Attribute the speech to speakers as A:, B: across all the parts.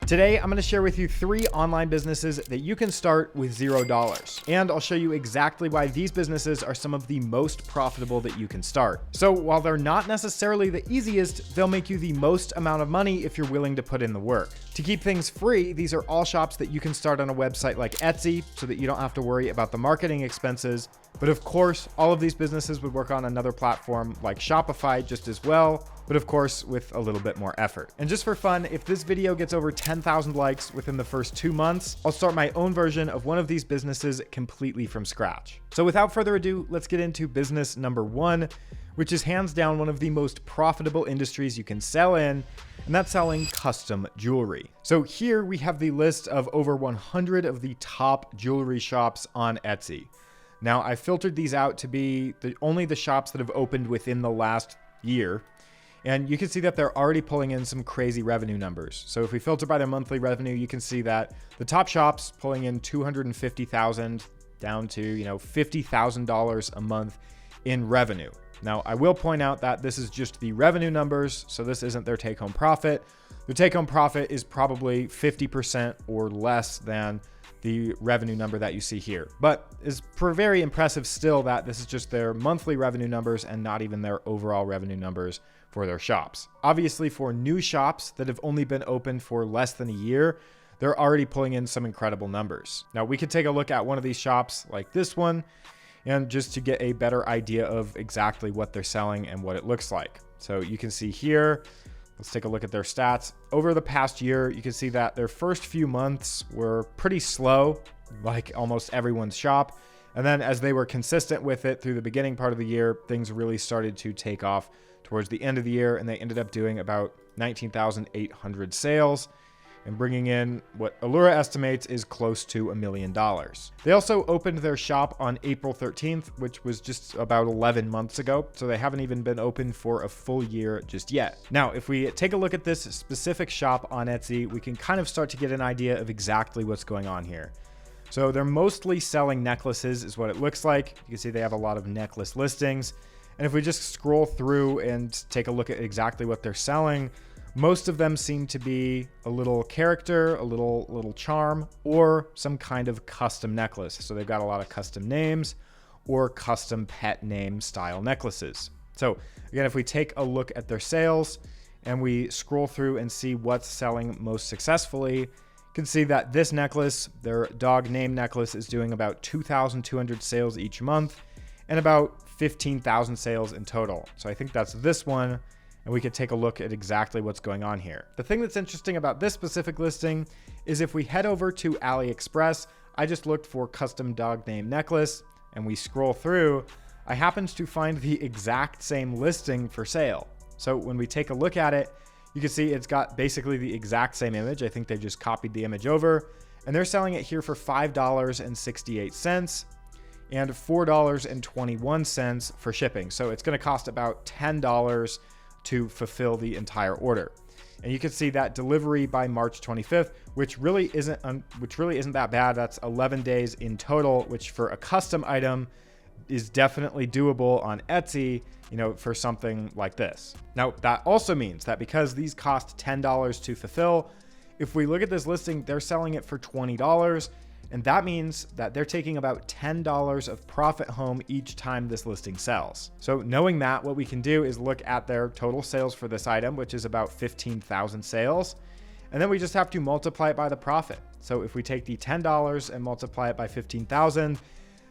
A: Today, I'm going to share with you 3 online businesses that you can start with $0. And I'll show you exactly why these businesses are some of the most profitable that you can start. So while they're not necessarily the easiest, they'll make you the most amount of money if you're willing to put in the work. To keep things free, these are all shops that you can start on a website like Etsy so that you don't have to worry about the marketing expenses. But of course, all of these businesses would work on another platform like Shopify just as well, but of course with a little bit more effort. And just for fun, if this video gets over 10,000 likes within the first 2 months, I'll start my own version of one of these businesses completely from scratch. So without further ado, let's get into business number 1, which is hands down one of the most profitable industries you can sell in, and that's selling custom jewelry. So here we have the list of over 100 of the top jewelry shops on Etsy. Now I filtered these out to be only the shops that have opened within the last year. And you can see that they're already pulling in some crazy revenue numbers. So if we filter by their monthly revenue, you can see that the top shops pulling in $250,000 down to, $50,000 a month in revenue. Now, I will point out that this is just the revenue numbers, so this isn't their take-home profit. Their take-home profit is probably 50% or less than the revenue number that you see here, but is very impressive still that this is just their monthly revenue numbers and not even their overall revenue numbers for their shops. Obviously, for new shops that have only been open for less than a year, they're already pulling in some incredible numbers. Now, we could take a look at one of these shops like this one, and just to get a better idea of exactly what they're selling and what it looks like. So you can see here, let's take a look at their stats. Over the past year, you can see that their first few months were pretty slow, like almost everyone's shop. And then as they were consistent with it through the beginning part of the year, things really started to take off towards the end of the year, and they ended up doing about 19,800 sales and bringing in what Allura estimates is close to $1 million. They also opened their shop on April 13th, which was just about 11 months ago. So they haven't even been open for a full year just yet. Now, if we take a look at this specific shop on Etsy, we can kind of start to get an idea of exactly what's going on here. So they're mostly selling necklaces is what it looks like. You can see they have a lot of necklace listings. And if we just scroll through and take a look at exactly what they're selling, most of them seem to be a little character, a little charm, or some kind of custom necklace. So they've got a lot of custom names or custom pet name style necklaces. So again, if we take a look at their sales and we scroll through and see what's selling most successfully, you can see that this necklace, their dog name necklace, is doing about 2,200 sales each month and about 15,000 sales in total. So I think that's this one. And we could take a look at exactly what's going on here. The thing that's interesting about this specific listing is if we head over to AliExpress, I just looked for custom dog name necklace and we scroll through, I happened to find the exact same listing for sale. So when we take a look at it, you can see it's got basically the exact same image. I think they just copied the image over and they're selling it here for $5.68 and $4.21 for shipping. So it's going to cost about $10 to fulfill the entire order. And you can see that delivery by March 25th, which really isn't that bad. That's 11 days in total, which for a custom item is definitely doable on Etsy, for something like this. Now, that also means that because these cost $10 to fulfill, if we look at this listing, they're selling it for $20. And that means that they're taking about $10 of profit home each time this listing sells. So knowing that, what we can do is look at their total sales for this item, which is about 15,000 sales. And then we just have to multiply it by the profit. So if we take the $10 and multiply it by 15,000,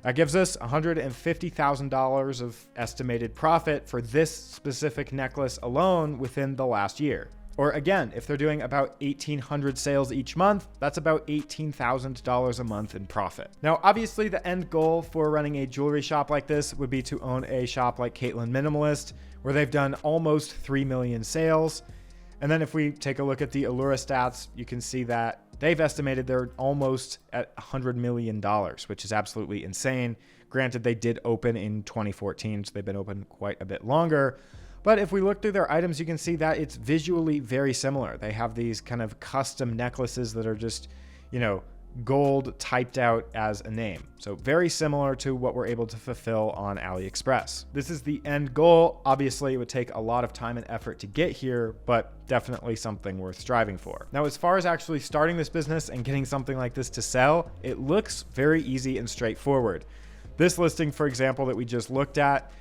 A: that gives us $150,000 of estimated profit for this specific necklace alone within the last year. Or again, if they're doing about 1,800 sales each month, that's about $18,000 a month in profit. Now, obviously the end goal for running a jewelry shop like this would be to own a shop like Caitlin Minimalist, where they've done almost 3 million sales. And then if we take a look at the Allura stats, you can see that they've estimated they're almost at $100 million, which is absolutely insane. Granted, they did open in 2014, so they've been open quite a bit longer. But if we look through their items, you can see that it's visually very similar. They have these kind of custom necklaces that are just, gold typed out as a name. So very similar to what we're able to fulfill on AliExpress. This is the end goal. Obviously, it would take a lot of time and effort to get here, but definitely something worth striving for. Now, as far as actually starting this business and getting something like this to sell, it looks very easy and straightforward. This listing, for example, that we just looked at,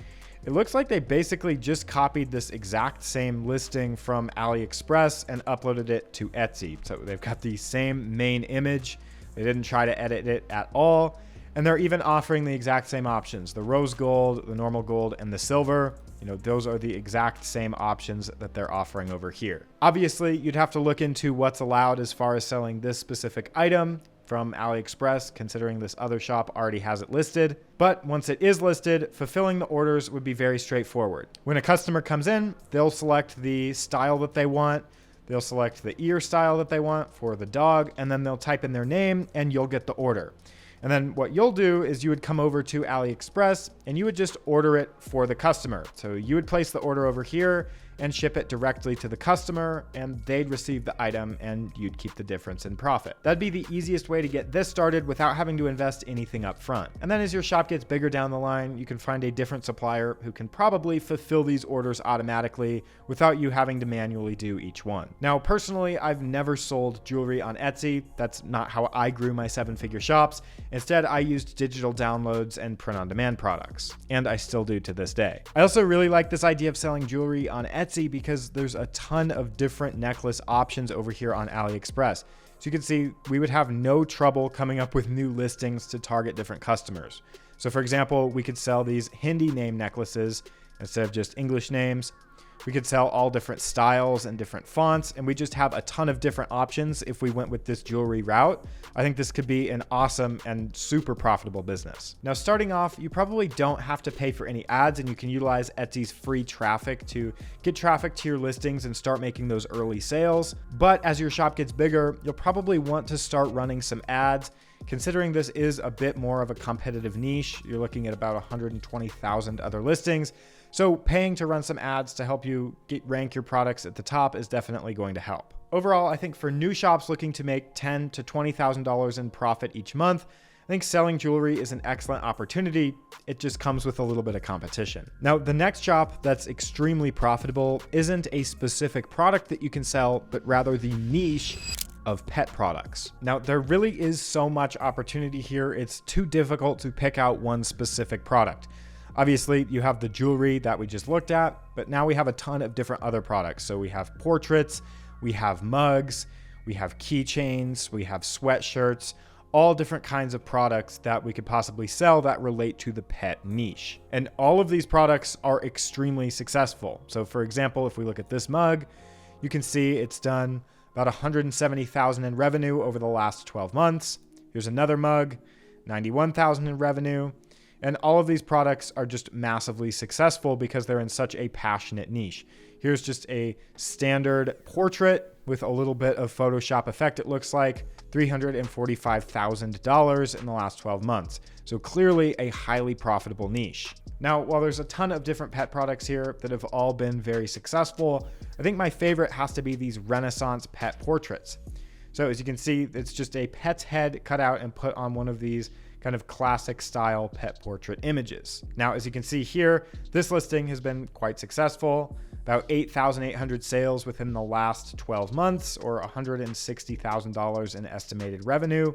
A: it looks like they basically just copied this exact same listing from AliExpress and uploaded it to Etsy. So they've got the same main image. They didn't try to edit it at all. And they're even offering the exact same options: the rose gold, the normal gold, and the silver. Those are the exact same options that they're offering over here. Obviously, you'd have to look into what's allowed as far as selling this specific item from AliExpress, considering this other shop already has it listed. But once it is listed, fulfilling the orders would be very straightforward. When a customer comes in, they'll select the style that they want. They'll select the ear style that they want for the dog, and then they'll type in their name and you'll get the order. And then what you'll do is you would come over to AliExpress and you would just order it for the customer. So you would place the order over here and ship it directly to the customer, and they'd receive the item and you'd keep the difference in profit. That'd be the easiest way to get this started without having to invest anything up front. And then as your shop gets bigger down the line, you can find a different supplier who can probably fulfill these orders automatically without you having to manually do each one. Now, personally, I've never sold jewelry on Etsy. That's not how I grew my 7-figure shops. Instead, I used digital downloads and print-on-demand products, and I still do to this day. I also really like this idea of selling jewelry on Etsy because there's a ton of different necklace options over here on AliExpress. So you can see we would have no trouble coming up with new listings to target different customers. So for example, we could sell these Hindi name necklaces instead of just English names. We could sell all different styles and different fonts, and we just have a ton of different options if we went with this jewelry route. I think this could be an awesome and super profitable business. Now, starting off, you probably don't have to pay for any ads, and you can utilize Etsy's free traffic to get traffic to your listings and start making those early sales. But as your shop gets bigger, you'll probably want to start running some ads. Considering this is a bit more of a competitive niche, you're looking at about 120,000 other listings. So paying to run some ads to help you rank your products at the top is definitely going to help. Overall, I think for new shops looking to make $10,000 to $20,000 in profit each month, I think selling jewelry is an excellent opportunity. It just comes with a little bit of competition. Now, the next shop that's extremely profitable isn't a specific product that you can sell, but rather the niche of pet products. Now, there really is so much opportunity here, it's too difficult to pick out one specific product. Obviously, you have the jewelry that we just looked at, but now we have a ton of different other products. So we have portraits, we have mugs, we have keychains, we have sweatshirts, all different kinds of products that we could possibly sell that relate to the pet niche. And all of these products are extremely successful. So for example, if we look at this mug, you can see it's done about $170,000 in revenue over the last 12 months. Here's another mug, $91,000 in revenue. And all of these products are just massively successful because they're in such a passionate niche. Here's just a standard portrait with a little bit of Photoshop effect, it looks like, $345,000 in the last 12 months. So clearly a highly profitable niche. Now, while there's a ton of different pet products here that have all been very successful, I think my favorite has to be these Renaissance pet portraits. So as you can see, it's just a pet's head cut out and put on one of these kind of classic style pet portrait images. Now, as you can see here, this listing has been quite successful. About 8,800 sales within the last 12 months, or $160,000 in estimated revenue.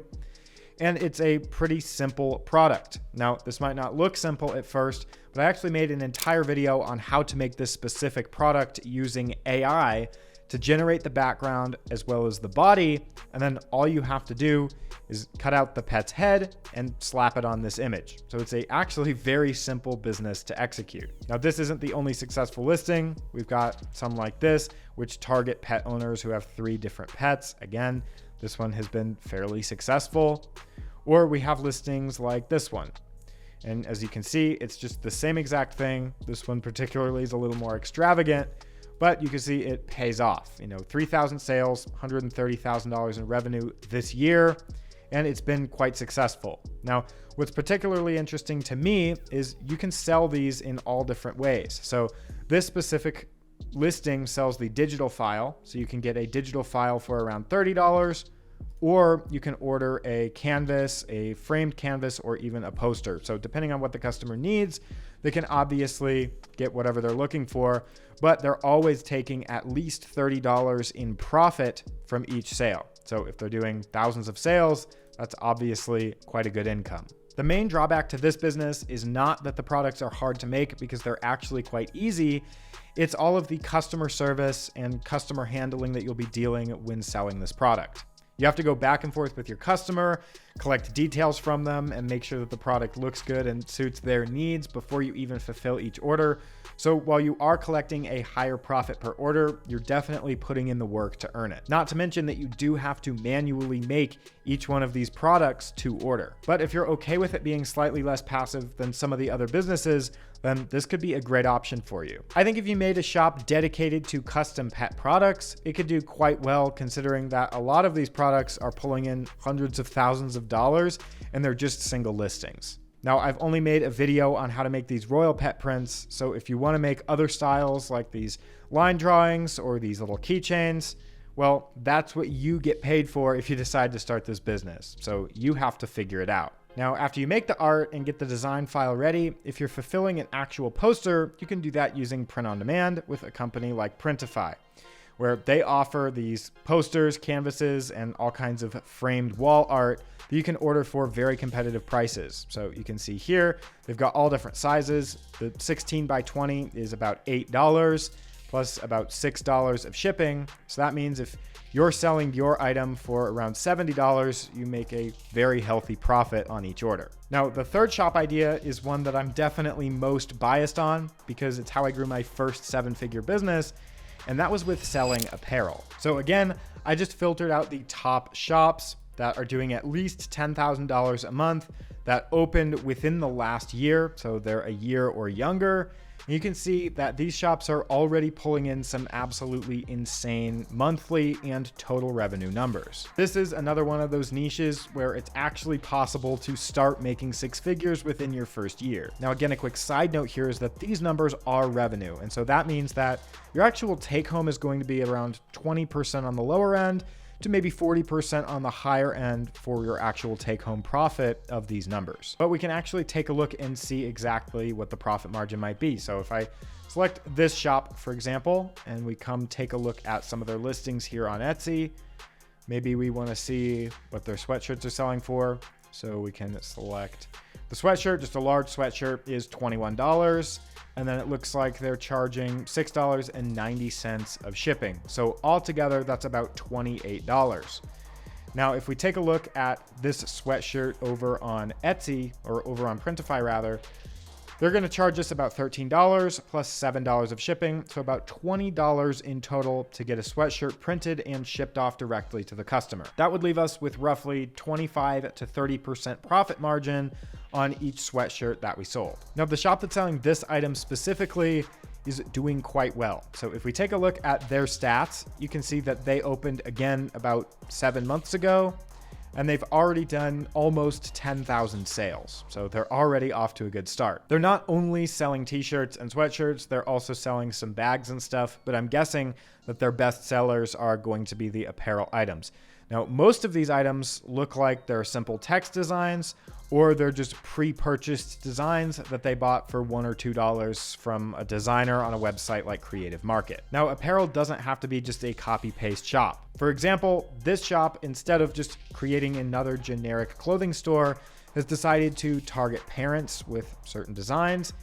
A: And it's a pretty simple product. Now, this might not look simple at first, but I actually made an entire video on how to make this specific product using AI to generate the background as well as the body. And then all you have to do is cut out the pet's head and slap it on this image. So it's actually very simple business to execute. Now, this isn't the only successful listing. We've got some like this, which target pet owners who have 3 different pets. Again, this one has been fairly successful. Or we have listings like this one. And as you can see, it's just the same exact thing. This one particularly is a little more extravagant, but you can see it pays off. 3,000 sales, $130,000 in revenue this year, and it's been quite successful. Now, what's particularly interesting to me is you can sell these in all different ways. So this specific listing sells the digital file. So you can get a digital file for around $30, or you can order a canvas, a framed canvas, or even a poster. So depending on what the customer needs, they can obviously get whatever they're looking for, but they're always taking at least $30 in profit from each sale. So if they're doing thousands of sales, that's obviously quite a good income. The main drawback to this business is not that the products are hard to make, because they're actually quite easy. It's all of the customer service and customer handling that you'll be dealing when selling this product. You have to go back and forth with your customer, collect details from them, and make sure that the product looks good and suits their needs before you even fulfill each order. So while you are collecting a higher profit per order, you're definitely putting in the work to earn it. Not to mention that you do have to manually make each one of these products to order. But if you're okay with it being slightly less passive than some of the other businesses, then this could be a great option for you. I think if you made a shop dedicated to custom pet products, it could do quite well, considering that a lot of these products are pulling in hundreds of thousands of dollars and they're just single listings. Now, I've only made a video on how to make these royal pet prints, so if you want to make other styles like these line drawings or these little keychains, well, that's what you get paid for if you decide to start this business. So you have to figure it out. Now, after you make the art and get the design file ready, if you're fulfilling an actual poster, you can do that using print on demand with a company like Printify, where they offer these posters, canvases, and all kinds of framed wall art that you can order for very competitive prices. So you can see here, they've got all different sizes. The 16 by 20 is about $8 plus about $6 of shipping. So that means if you're selling your item for around $70, you make a very healthy profit on each order. Now, the third shop idea is one that I'm definitely most biased on, because it's how I grew my first 7-figure business, and that was with selling apparel. So again, I just filtered out the top shops that are doing at least $10,000 a month that opened within the last year. So they're a year or younger. And you can see that these shops are already pulling in some absolutely insane monthly and total revenue numbers. This is another one of those niches where it's actually possible to start making 6 figures within your first year. Now, again, a quick side note here is that these numbers are revenue. And so that means that your actual take home is going to be around 20% on the lower end to maybe 40% on the higher end for your actual take-home profit of these numbers. But we can actually take a look and see exactly what the profit margin might be. So if I select this shop, for example, and we come take a look at some of their listings here on Etsy, maybe we want to see what their sweatshirts are selling for. So we can select the sweatshirt. Just a large sweatshirt is $21. And then it looks like they're charging $6.90 of shipping. So altogether, that's about $28. Now, if we take a look at this sweatshirt over on Etsy, or over on Printify rather, they're going to charge us about $13 plus $7 of shipping. So about $20 in total to get a sweatshirt printed and shipped off directly to the customer. That would leave us with roughly 25 to 30% profit margin on each sweatshirt that we sold. Now, the shop that's selling this item specifically is doing quite well. So if we take a look at their stats, you can see that they opened again about 7 months ago, and they've already done almost 10,000 sales. So they're already off to a good start. They're not only selling t-shirts and sweatshirts, they're also selling some bags and stuff, but I'm guessing that their best sellers are going to be the apparel items. Now, most of these items look like they're simple text designs, or they're just pre-purchased designs that they bought for $1 or $2 from a designer on a website like Creative Market. Now, apparel doesn't have to be just a copy-paste shop. For example, this shop, instead of just creating another generic clothing store, has decided to target parents with certain designs.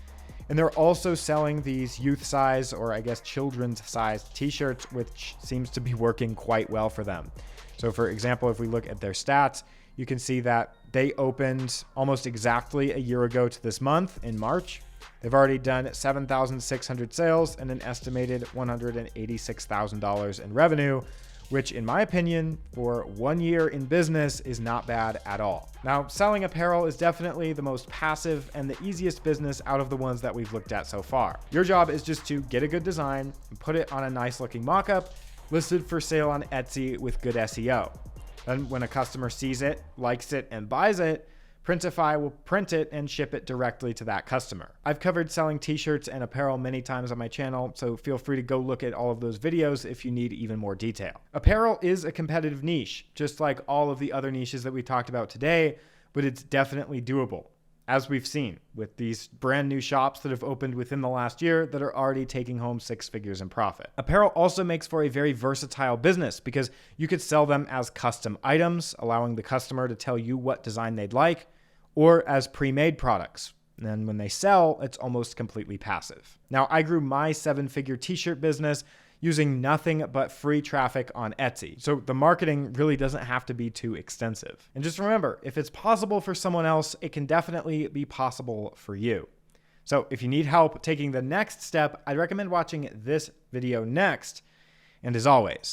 A: And they're also selling these youth size, or I guess children's sized t-shirts, which seems to be working quite well for them. So for example, if we look at their stats, you can see that they opened almost exactly a year ago to this month in March. They've already done 7,600 sales and an estimated $186,000 in revenue, which in my opinion, for 1 year in business is not bad at all. Now, selling apparel is definitely the most passive and the easiest business out of the ones that we've looked at so far. Your job is just to get a good design and put it on a nice looking mock-up listed for sale on Etsy with good SEO. Then when a customer sees it, likes it, and buys it, Printify will print it and ship it directly to that customer. I've covered selling t-shirts and apparel many times on my channel, so feel free to go look at all of those videos if you need even more detail. Apparel is a competitive niche, just like all of the other niches that we talked about today, but it's definitely doable, as we've seen with these brand new shops that have opened within the last year that are already taking home 6 figures in profit. Apparel also makes for a very versatile business because you could sell them as custom items, allowing the customer to tell you what design they'd like, or as pre-made products. And then when they sell, it's almost completely passive. Now, I grew my 7-figure t-shirt business using nothing but free traffic on Etsy. So the marketing really doesn't have to be too extensive. And just remember, if it's possible for someone else, it can definitely be possible for you. So if you need help taking the next step, I'd recommend watching this video next. And as always,